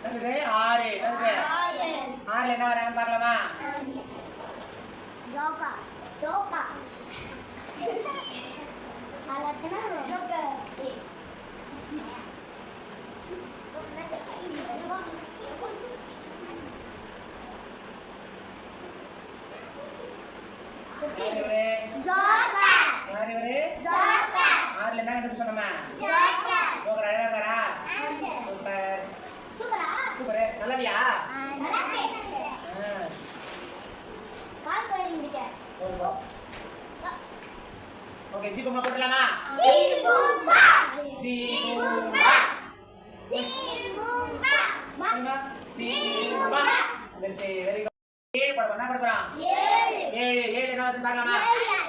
என்னது 6 என்னது 6ல என்ன வராங்கன்னு பார்க்கலாமா? ஜோக்கா ஜோக்கா அலத்தனா ஜோக்கா ஜோக்கா யாரு ஜோக்கா 6ல என்ன கண்டுபிடிச்சு சொன்னோமா? ஜோக்கா ஜோக்கர் அழகா இருக்காரா? சூப்பர் சூப்பரா சூப்பர் நல்லாவியா? நல்லா இருந்துச்சு கால் போயிடுங்க ஓகே ஜி பூம்பா போடலாமா? ஜி பூம்பா சி பூம்பா பூம்பா சி பூம்பா வெரி வெரி குட் 7 படம் என்ன பண்றோம்? 7 என்ன வந்து பார்க்கலாமா?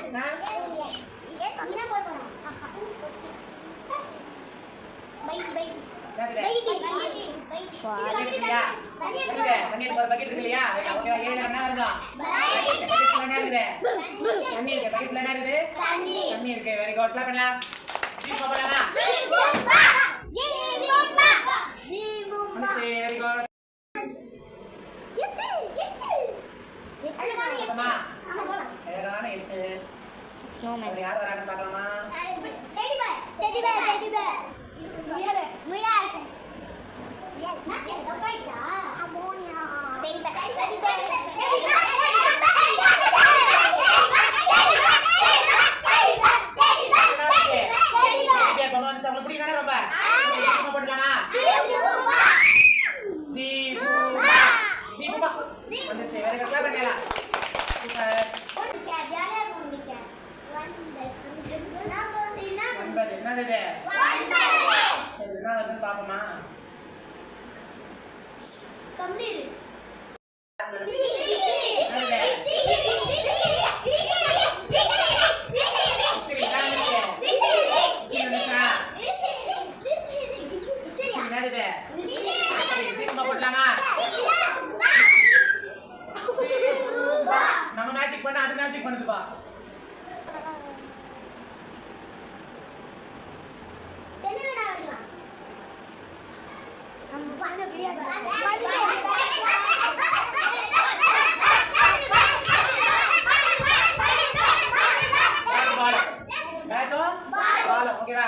என்ன போடுறோம்? பைட் பைட் தண்ணி ஒரு பக்கெட் இருக்கு இல்லையா? ஓகே 7 என்ன வருது? பக்கெட்ல என்ன இருக்குது? தண்ணி இருக்கு. பக்கெட்ல என்ன இருக்குது? தண்ணி இருக்கு. Very good. கிளாப் பண்ணலாம். ஜி போடலாமா? Very good. அழகான 8 ஸ்னோமேன் யார் வராங்கன்னு பார்க்கலாமா? டெடி பேர் முயல் நாச்சே தப்பாயிச்சா அமோனியா டெடி பேர் உங்களுக்கு பிடிக்காத ரொம்ப போடலாமா? வந்துச்சு வெரி குட் கிளாப் பண்ணலாம். சூப்பர் ஜாலியா இருந்துச்சு 9 என்னது இது? சரி என்ன வருதுன்னு பாப்போமா? கம்மிரு நம்ம மேஜிக் பண்ண அது மேஜிக் பண்ணுதுப்பா. என்னடா வரலாம் நம்ம பாஞ்ச பிரியா பேட்டோ பால் ஓகேவா?